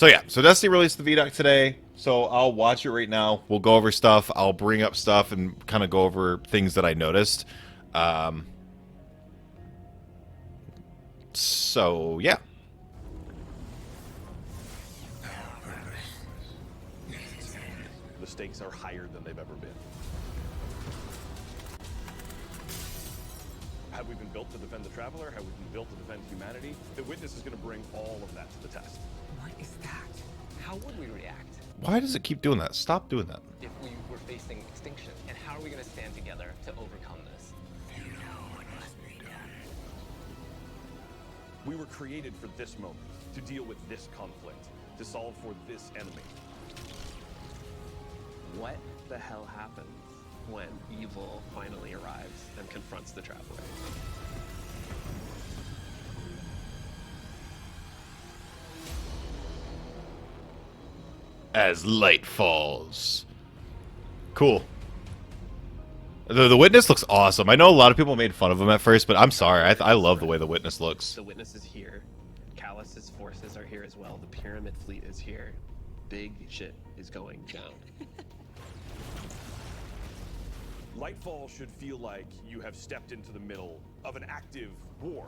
So yeah, so Destiny released the VDOC today, so I'll watch it right now. We'll go over stuff. I'll bring up stuff and kind of go over things that I noticed. Um, so yeah. The stakes are higher than they've ever been. Have we been built to defend the Traveler? Have we been built to defend humanity? The Witness is going to bring all of that to the test. What is that? How would we react Why does it keep doing that? Stop doing that. if we were facing extinction? And how are we going to stand together to overcome this? You know what must be done. We were created for this moment, to deal with this conflict, to solve for this enemy. What the hell happens when evil finally arrives and confronts the Traveler? As light falls. Cool. The Witness looks awesome. I know a lot of people made fun of him at first, but I'm sorry. I love the way the Witness looks. The Witness is here. Callus's forces are here as well. The Pyramid Fleet is here. Big shit is going down. Lightfall should feel like you have stepped into the middle of an active war.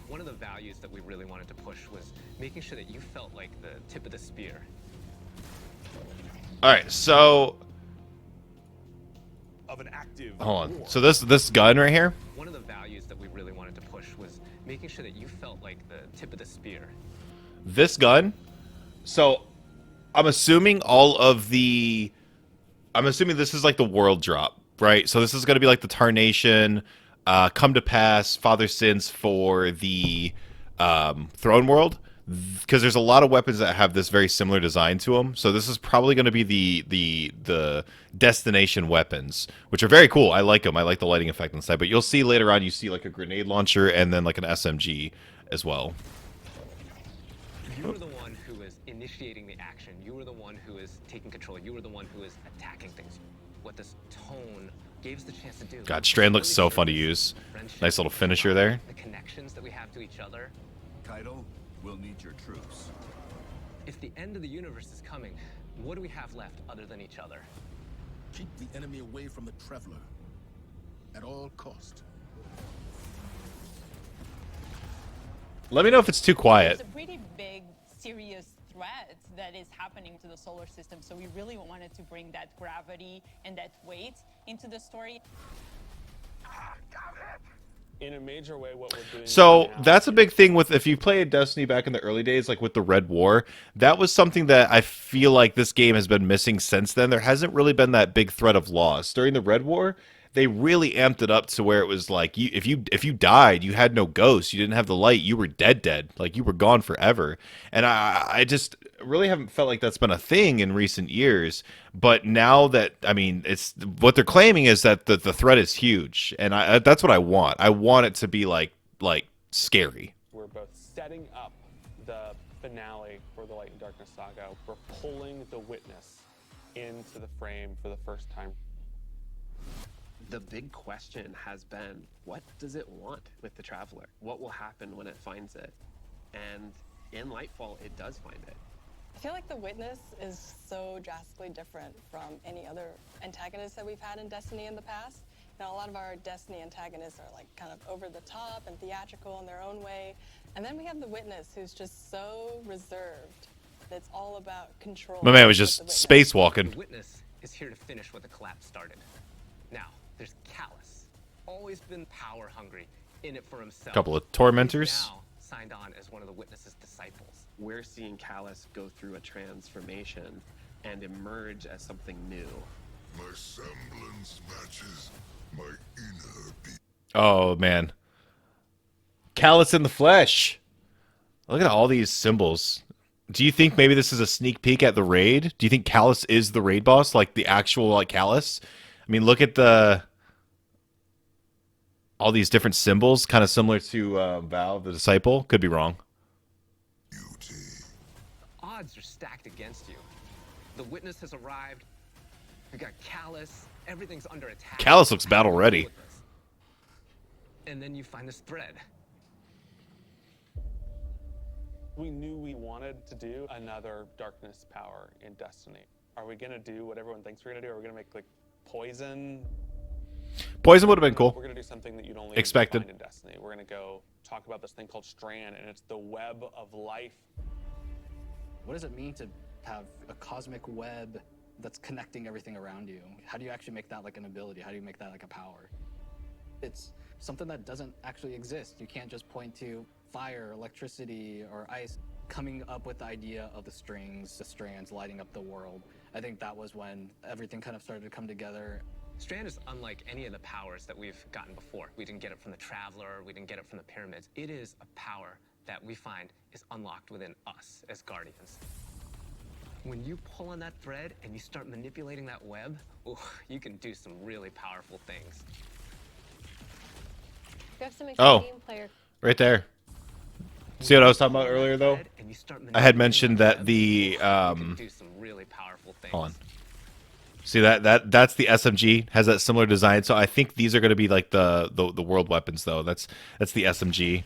One of the values that we really wanted to push was making sure that you felt like the tip of the spear. All right, so Of an active hold war. on. So this gun right here. One of the values that we really wanted to push was making sure that you felt like the tip of the spear. This gun. So I'm assuming I'm assuming this is like the world drop, right? So this is going to be like the Tarnation, Come to Pass, Father Sins for the Throne World, because there's a lot of weapons that have this very similar design to them. So this is probably going to be the destination weapons, which are very cool. I like them. I like the lighting effect inside. But you'll see later on, you see like a grenade launcher and then like an SMG as well. You were the one who was initiating the action. You were the one who is taking control. You were the one who is attacking things. What this tone gave us the chance to do. God, Strand looks so fun to use. Nice little finisher there. The connections that we have to each other. Kaido, we'll need your troops. If the end of the universe is coming, what do we have left other than each other? Keep the enemy away from the Traveler. At all cost. Let me know if it's too quiet. It's a pretty big, serious threat that is happening to the solar system. So we really wanted to bring that gravity and that weight into the story. In a major way, what we're doing. So now that's a big thing with if you played Destiny back in the early days, like with the Red War, that was something that I feel like this game has been missing since then. There hasn't really been that big threat of loss. During the Red War, they really amped it up to where it was like if you died, you had no ghost, you didn't have the light, you were dead, like you were gone forever. And I just really haven't felt like that's been a thing in recent years. But now that it's what they're claiming is that the threat is huge, and that's what I want. I want it to be like scary. We're both setting up the finale for the Light and Darkness saga. We're pulling the Witness into the frame for the first time. The big question has been, what does it want with the Traveler? What will happen when it finds it? And in Lightfall, it does find it. I feel like the Witness is so drastically different from any other antagonist that we've had in Destiny in the past. You know, a lot of our Destiny antagonists are like kind of over the top and theatrical in their own way. And then we have the Witness, who's just so reserved. It's all about control. My man was with just the Witness. spacewalking. The Witness is here to finish what the collapse started. Now, there's Callus. Always been power hungry, in it for himself. Couple of tormentors. He's now signed on as one of the Witness's disciples. We're seeing Callus go through a transformation and emerge as something new. My semblance matches my inner being. Oh man, Callus in the flesh. Look at all these symbols. Do you think maybe this is a sneak peek at the raid? Do you think Callus is the raid boss, like the actual like Callus? I mean, look at all these different symbols, kind of similar to Val, the disciple. Could be wrong. Odds are stacked against you. The Witness has arrived. We got Callus. Everything's under attack. Callus looks battle ready. And then you find this thread. We knew we wanted to do another darkness power in Destiny. Are we gonna do what everyone thinks we're gonna do? Are we gonna make like poison? Poison would have been We're cool. gonna do something that you'd only Expected. find in Destiny. We're gonna go talk about this thing called Strand, and it's the web of life. What does it mean to have a cosmic web that's connecting everything around you? How do you actually make that like an ability? How do you make that like a power? It's something that doesn't actually exist. You can't just point to fire, electricity, or ice. Coming up with the idea of the strings, the strands lighting up the world. I think that was when everything kind of started to come together. Strand is unlike any of the powers that we've gotten before. We didn't get it from the Traveler, we didn't get it from the Pyramids. It is a power that we find is unlocked within us as Guardians. When you pull on that thread and you start manipulating that web, ooh, you can do some really powerful things. We have some Oh, exciting player. right there. See what I was talking about earlier, though? I had mentioned that the Do some really powerful things. hold on. See that's the SMG, has that similar design. So I think these are going to be like the world weapons, though. That's the SMG.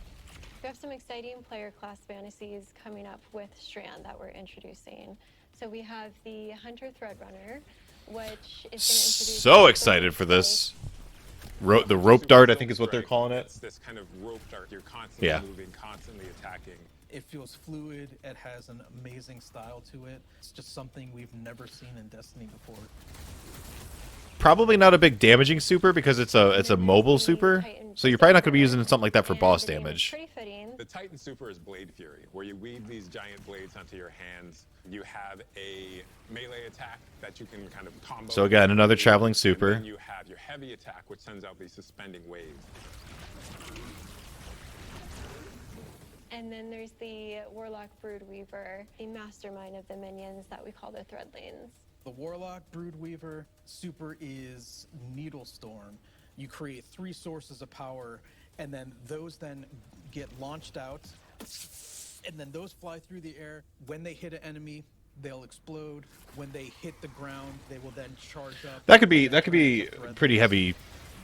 We have some exciting player class fantasies coming up with Strand that we're introducing. So we have the Hunter Threadrunner, which is going to introduce. So excited for this. The rope dart, I think, is what they're calling it. It's this kind of rope dart. You're constantly moving, constantly attacking. It feels fluid. It has an amazing style to it. It's just something we've never seen in Destiny before. Probably not a big damaging super because it's a mobile super. So you're probably not going to be using something like that for boss damage. The Titan Super is Blade Fury, where you weave these giant blades onto your hands. You have a melee attack that you can kind of combo. So again, another traveling super. And then you have your heavy attack, which sends out these suspending waves. And then there's the Warlock Broodweaver, the mastermind of the minions that we call the Threadlings. The Warlock Broodweaver super is Needle Storm. You create 3 sources of power, and then those then get launched out, and then those fly through the air. When they hit an enemy, they'll explode. When they hit the ground, they will then charge up. That could be pretty heavy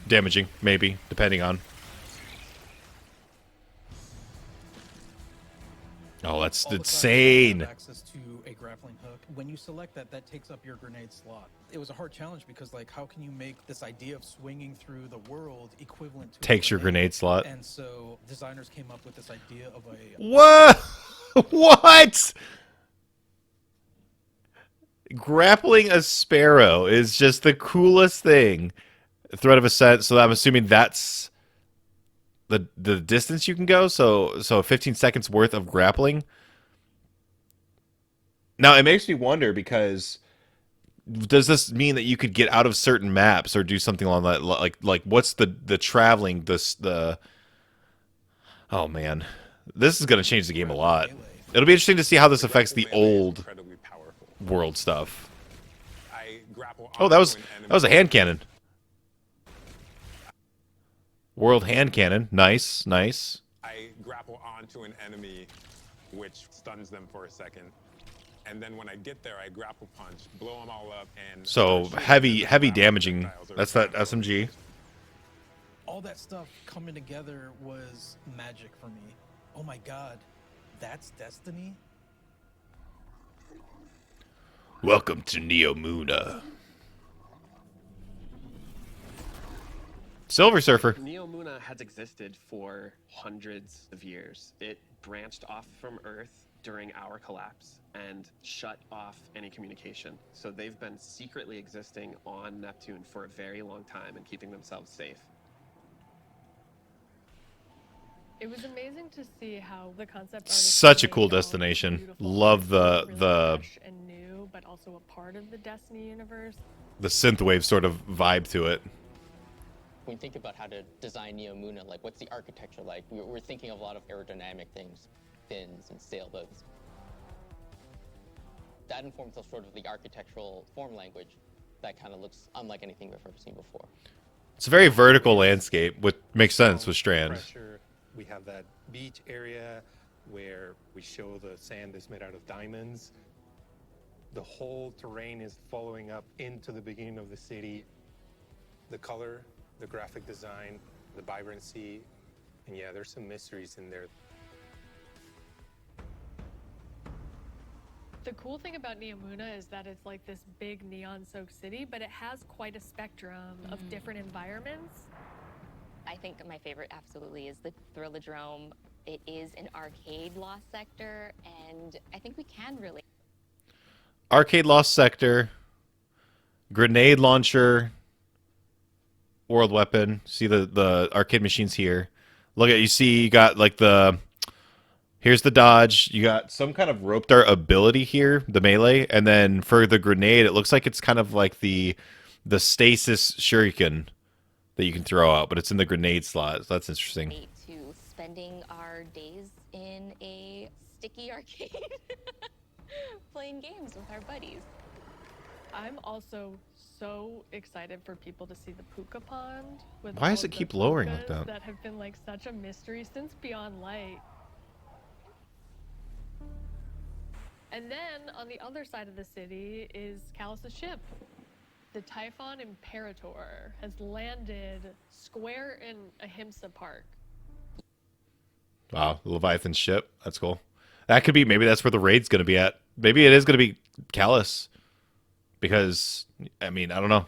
damaging, maybe, depending on. Oh, that's insane. Access to a grappling hook. When you select that, that takes up your grenade slot. It was a hard challenge because, like, how can you make this idea of swinging through the world equivalent to Takes your grenade slot. And so designers came up with this idea of a What? What? Grappling a sparrow is just the coolest thing. Thread of ascent. So I'm assuming that's the distance you can go. So 15 seconds worth of grappling. Now it makes me wonder, because does this mean that you could get out of certain maps or do something along that? Like what's the traveling? Oh man, this is going to change the game a lot. It'll be interesting to see how this affects the old world stuff. Oh, that was a hand cannon. World hand cannon. Nice, nice. I grapple onto an enemy, which stuns them for a second. And then when I get there, I grapple punch, blow them all up, and... So heavy damaging. That's that SMG. all that stuff coming together was magic for me. Oh my god, that's Destiny? Welcome to Neomuna. Silver Surfer. Neomuna has existed for hundreds of years. It branched off from Earth during our collapse and shut off any communication. So they've been secretly existing on Neptune for a very long time and keeping themselves safe. It was amazing to see how the concept art Such a cool destination. Love the fresh and new, but also a part of the Destiny universe. The synthwave sort of vibe to it. When you think about how to design Neomuna, like what's the architecture like? We're thinking of a lot of aerodynamic things, fins and sailboats. That informs us sort of the architectural form language that kind of looks unlike anything we've ever seen before. It's a very vertical landscape, which makes sense with Strand. We have that beach area where we show the sand is made out of diamonds. The whole terrain is following up into the beginning of the city. The color, the graphic design, the vibrancy, and yeah, there's some mysteries in there. The cool thing about Neomuna is that it's like this big neon-soaked city, but it has quite a spectrum of different environments. I think my favorite absolutely is the Thrillodrome. It is an arcade lost sector, and I think we can really... Arcade Lost Sector, grenade launcher, world weapon. See the arcade machines here. Look at, you see you got like the, here's the dodge. You got some kind of rope dart ability here, the melee, and then for the grenade, it looks like it's kind of like the stasis shuriken that you can throw out, but it's in the grenade slot. So that's interesting. ...to spending our days in a sticky arcade playing games with our buddies. I'm also so excited for people to see the Puka Pond. With Why all does it of the keep lowering like pukas that? That have been like such a mystery since Beyond Light. And then on the other side of the city is Callus's ship. The Typhon Imperator has landed square in Ahimsa Park. Wow, the Leviathan ship. That's cool. That could be, maybe that's where the raid's going to be at. Maybe it is going to be Callus. Because, I mean, I don't know.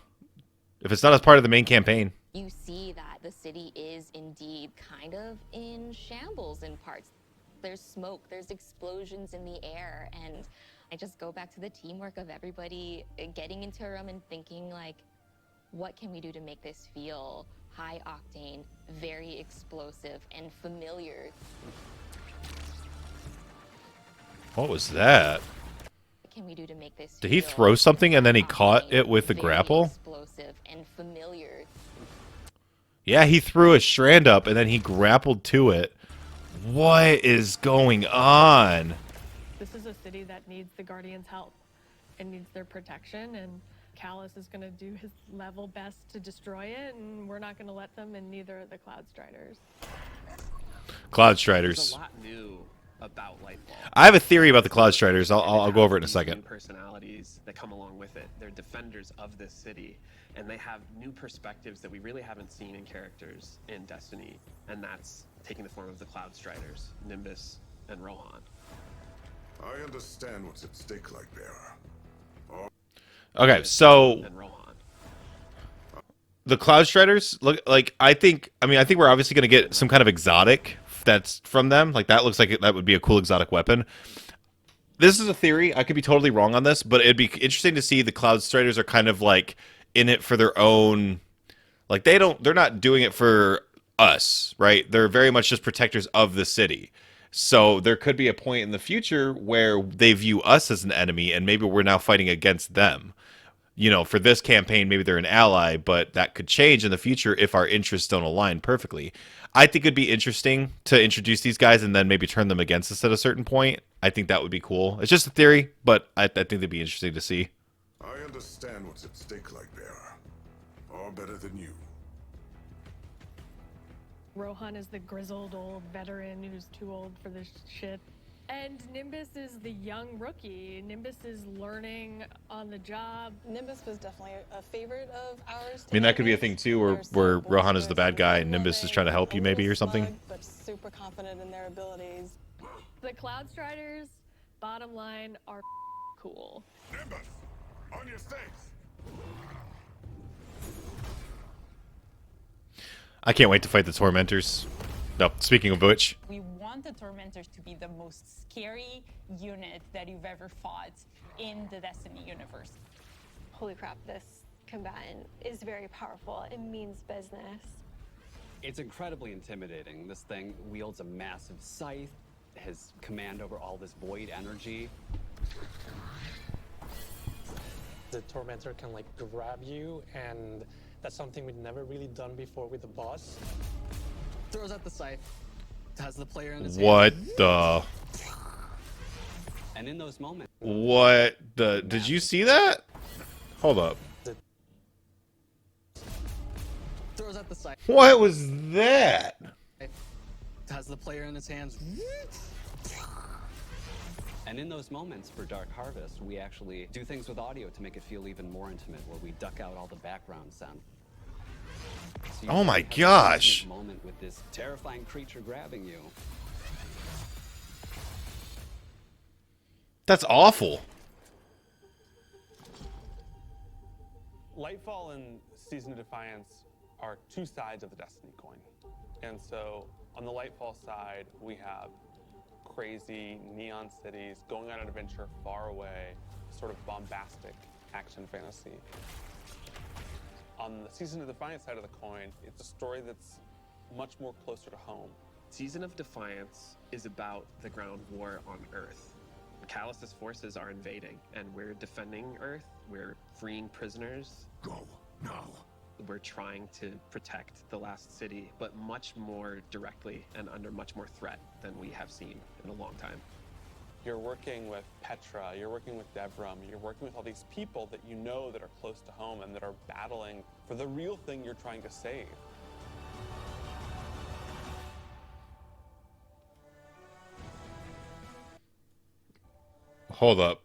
If it's not as part of the main campaign. You see that the city is indeed kind of in shambles in parts. There's smoke, there's explosions in the air, and I just go back to the teamwork of everybody getting into a room and thinking, like, what can we do to make this feel high octane, very explosive, and familiar? What was that? What can we do to make this Did he feel throw something and then he high caught octane, it with the very grapple? explosive and familiar? Yeah, he threw a strand up and then he grappled to it. What is going on? This is a city that needs the Guardians' help and needs their protection, and Callus is going to do his level best to destroy it, and we're not going to let them, and neither are the Cloud Striders. Cloud Striders. There's a lot new about Lightfall. I have a theory about the Cloud Striders. I'll go over it in a These second. new personalities that come along with it. They're defenders of this city, and they have new perspectives that we really haven't seen in characters in Destiny, and that's taking the form of the Cloud Striders, Nimbus, and Rohan. I understand what's at stake, Lightbearer. Okay, so And Rohan. the Cloud Striders look like, I think we're obviously going to get some kind of exotic that's from them. Like, that looks like that would be a cool exotic weapon. This is a theory. I could be totally wrong on this, but it'd be interesting to see the Cloud Striders are kind of like in it for their own, like they're not doing it for us, right? They're very much just protectors of the city. So there could be a point in the future where they view us as an enemy and maybe we're now fighting against them. You know, for this campaign, maybe they're an ally, but that could change in the future if our interests don't align perfectly. I think it'd be interesting to introduce these guys and then maybe turn them against us at a certain point. I think that would be cool. It's just a theory, but I think they'd be interesting to see. I understand what's at stake, Lightbearer. All better than you. Rohan is the grizzled old veteran who's too old for this shit. And Nimbus is the young rookie. Nimbus is learning on the job. Nimbus was definitely a favorite of ours. I mean, that could be a thing too, where Rohan is the bad guy and Nimbus is trying to help you maybe or something. But super confident in their abilities. The Cloud Striders, bottom line, are cool. Nimbus, on your stakes. I can't wait to fight the Tormentors. No, speaking of which. We want the Tormentors to be the most scary unit that you've ever fought in the Destiny universe. Holy crap, this combatant is very powerful. It means business. It's incredibly intimidating. This thing wields a massive scythe, has command over all this void energy. The Tormentor can like grab you, and that's something we've never really done before with the boss. Throws out the scythe, has the player in his What hand. the? And in those moments, What the? Did you see that? Hold up. Throws out the scythe. What was that? Has the player in his hands. and in those moments for Dark Harvest, we actually do things with audio to make it feel even more intimate, where we duck out all the background sound. So Oh my have this gosh. intimate moment with this terrifying creature grabbing you. That's awful. Lightfall and Season of Defiance are two sides of the Destiny coin. And so on the Lightfall side, we have crazy neon cities going on an adventure far away, sort of bombastic action fantasy. On the Season of Defiance side of the coin, it's a story that's much more closer to home. Season of Defiance is about the ground war on Earth. Callus's forces are invading, and we're defending Earth. We're freeing prisoners. Go now. We're trying to protect the last city, but much more directly and under much more threat than we have seen in a long time. You're working with Petra, you're working with Devram, you're working with all these people that you know that are close to home and that are battling for the real thing you're trying to save. Hold up.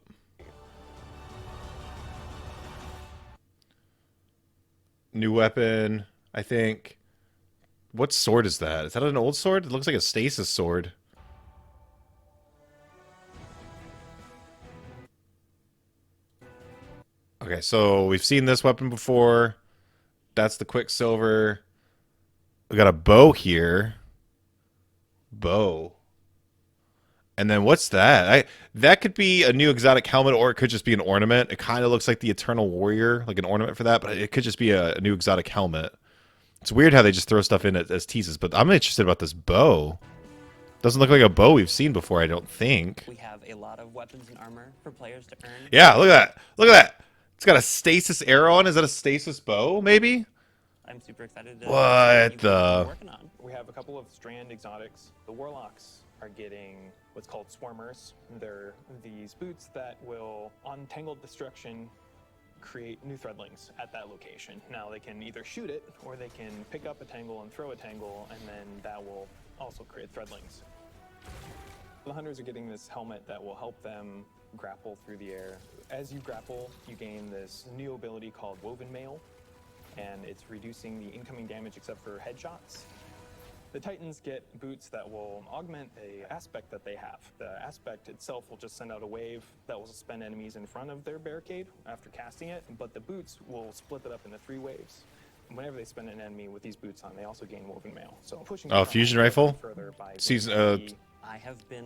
New weapon, I think. What sword is that? Is that an old sword? It looks like a stasis sword. Okay, so we've seen this weapon before. That's the Quicksilver. We got a bow here. Bow. And then what's that? That could be a new exotic helmet, or it could just be an ornament. It kind of looks like the Eternal Warrior, like an ornament for that, but it could just be a new exotic helmet. It's weird how they just throw stuff in as teases, but I'm interested about this bow. Doesn't look like a bow we've seen before, I don't think. We have a lot of weapons and armor for players to earn. Yeah, look at that. Look at that. It's got a stasis arrow on. Is that a stasis bow, maybe? I'm super excited to What the? working on. We have a couple of strand exotics. The Warlocks are getting what's called Swarmers. They're these boots that will, on Tangled Destruction, create new threadlings at that location. Now they can either shoot it, or they can pick up a tangle and throw a tangle, and then that will also create threadlings. The Hunters are getting this helmet that will help them grapple through the air. As you grapple, you gain this new ability called Woven Mail, and it's reducing the incoming damage except for headshots. The Titans get boots that will augment a aspect that they have. The aspect itself will just send out a wave that will suspend enemies in front of their barricade after casting it, but the boots will split it up into 3 waves. And whenever they spend an enemy with these boots on, they also gain Woven Mail. So pushing Fusion rifle? further by Season, I have been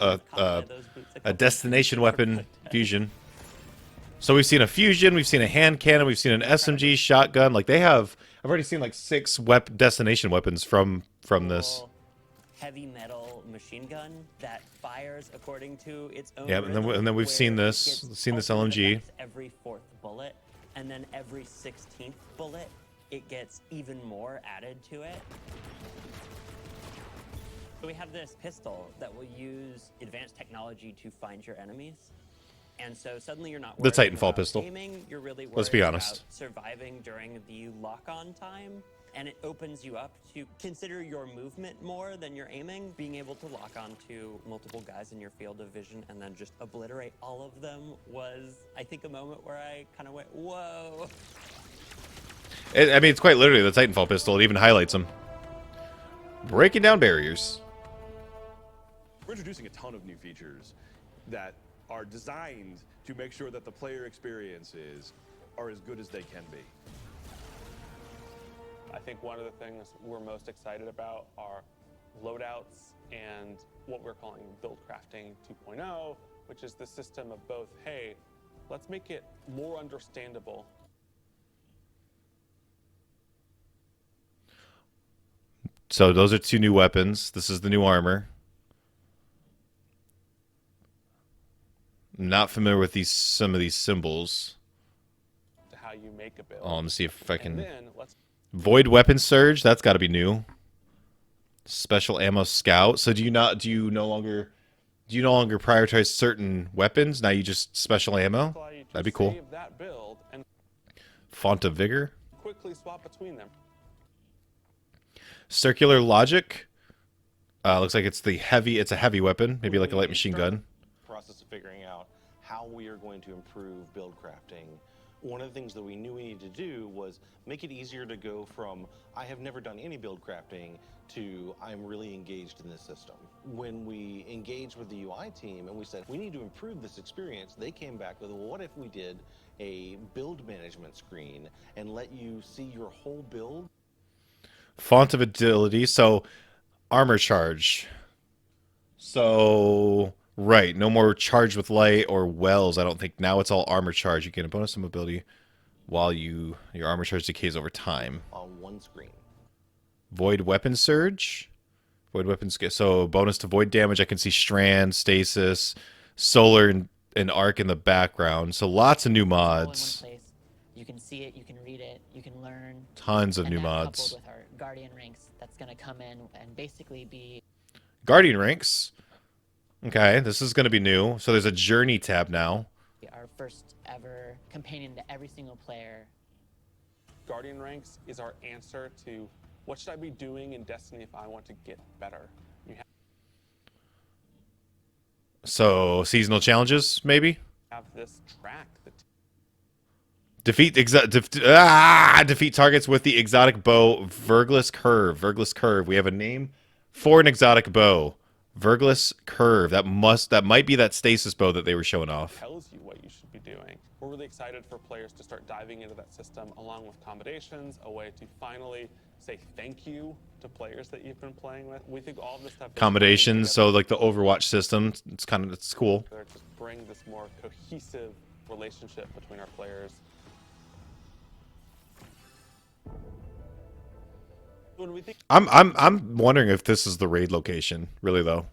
a destination weapon fusion. So we've seen a fusion, we've seen a hand cannon, we've seen an SMG shotgun. Like they have, I've already seen like 6 destination weapons from this. Heavy metal machine gun that fires according to its own. Yeah, and then we've seen this, LMG. Every 4th bullet, and then every 16th bullet, it gets even more added to it. So we have this pistol that will use advanced technology to find your enemies. And so suddenly you're not The worried Titanfall about pistol. aiming, you're really worried Let's be honest. about surviving during the lock-on time. And it opens you up to consider your movement more than your aiming. Being able to lock on to multiple guys in your field of vision and then just obliterate all of them was, I think, a moment where I kind of went, whoa. I mean, it's quite literally the Titanfall pistol. It even highlights them. Breaking down barriers. We're introducing a ton of new features that are designed to make sure that the player experiences are as good as they can be. I think one of the things we're most excited about are loadouts and what we're calling build crafting 2.0, which is the system of both, hey, let's make it more understandable. So those are 2 new weapons. This is the new armor. I'm not familiar with some of these symbols. To how you make a build. Let me see if I can. And then let's Void weapon surge. That's got to be new. Special ammo scout. So do you no longer prioritize certain weapons? Now you just special ammo. That'd be cool. save that build and Font of vigor. quickly swap between them. Circular logic. Looks like it's a heavy weapon, maybe like a light machine gun. Process of figuring out how we are going to improve build crafting One of the things that we knew we needed to do was make it easier to go from I have never done any build crafting to I'm really engaged in this system. When we engaged with the UI team and we said we need to improve this experience, they came back with, well, what if we did a build management screen and let you see your whole build? Font of agility, so armor charge. So right, no more charge with light or wells. I don't think now it's all armor charge. You get a bonus to mobility while your armor charge decays over time. On one screen. Void weapon surge. Void weapons get so bonus to void damage. I can see strand, stasis, solar, and arc in the background. So lots of new mods. You can see it, you can read it, you can learn. Tons of and new that mods. Coupled with our Guardian ranks, that's going to come in and basically be Guardian ranks. Okay, this is going to be new. So there's a journey tab now. our first ever companion to every single player. Guardian ranks is our answer to what should I be doing in Destiny if I want to get better. You So seasonal challenges, maybe? have this track that Defeat targets with the exotic bow, Vergless Curve. Vergless Curve. We have a name for an exotic bow. Vergless Curve. That might be that stasis bow that they were showing off. tells you what you should be doing. We're really excited for players to start diving into that system along with accommodations, a way to finally say thank you to players that you've been playing with. We think all of this stuff Accommodations, so like the Overwatch system, it's cool. just bring this more cohesive relationship between our players. When we think I'm wondering if this is the raid location, really though.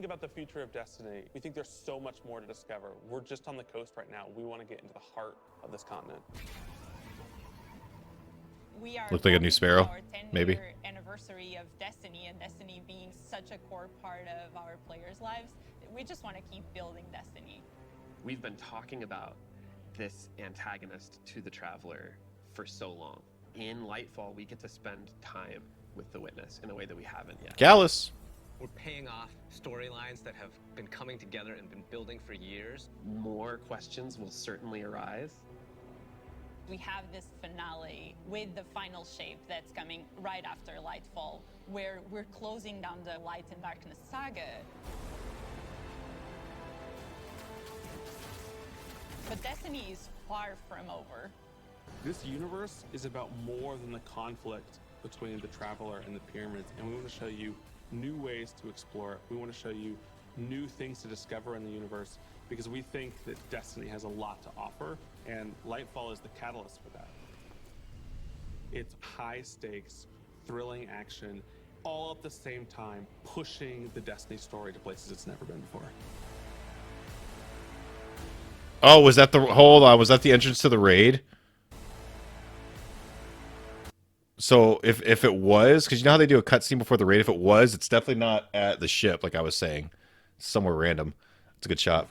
about the future of Destiny, we think there's so much more to discover. We're just on the coast right now. We want to get into the heart of this continent. We are Looked like a new Sparrow, our 10-year maybe. anniversary of Destiny, and Destiny being such a core part of our players' lives. We just want to keep building Destiny. We've been talking about this antagonist to the Traveler for so long. In Lightfall, we get to spend time with the Witness in a way that we haven't yet. Gallus. We're paying off storylines that have been coming together and been building for years. More questions will certainly arise. We have this finale with the final shape that's coming right after Lightfall, where we're closing down the Light and Darkness saga. But Destiny is far from over. This universe is about more than the conflict between the Traveler and the Pyramids, and we want to show you new ways to explore it. We want to show you new things to discover in the universe because we think that Destiny has a lot to offer, and Lightfall is the catalyst for that. It's high stakes, thrilling action, all at the same time pushing the Destiny story to places it's never been before. Oh, was that the entrance to the raid? So if it was, because you know how they do a cutscene before the raid, if it was, it's definitely not at the ship, like I was saying. It's somewhere random. It's a good shot.